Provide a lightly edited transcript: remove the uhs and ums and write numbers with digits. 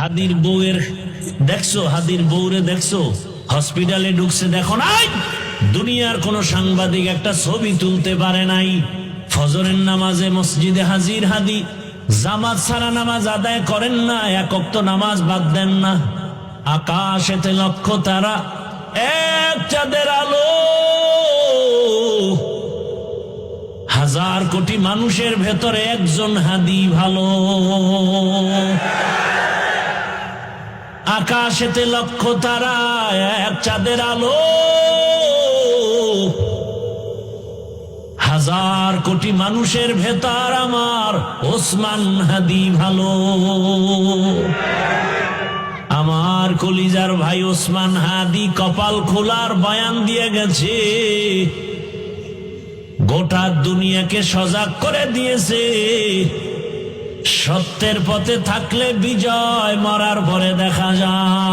হাদির বউয়ের দেখছো, হাদির বউরে দেখছো হসপিটালে ঢুকছে, দেখো নাই দুনিয়ার কোন সাংবাদিক একটা ছবি তুলতে পারে নাই। ফজরের নামাজে মসজিদে হাজির হাদি, জামাত ছাড়া নামাজ আদায় করেন না, এক ওয়াক্ত নামাজ বাদ দেন না। আকাশেতে লক্ষ তারা, এক চাঁদের আলো, হাজার কোটি মানুষের ভেতরে একজন হাদি ভালো। আকাশেতে লক্ষ তারা, এক চাঁদের আলো, হাজার কোটি মানুষের ভেতর আমার ওসমান হাদি ভালো। আমার কলিজার ভাই ওসমান হাদি কপাল খোলার বয়ান দিয়ে গেছে, গোটা দুনিয়াকে সজাগ করে দিয়েছে। সত্যের পথে থাকলে বিজয় মরার পরে দেখা যায়।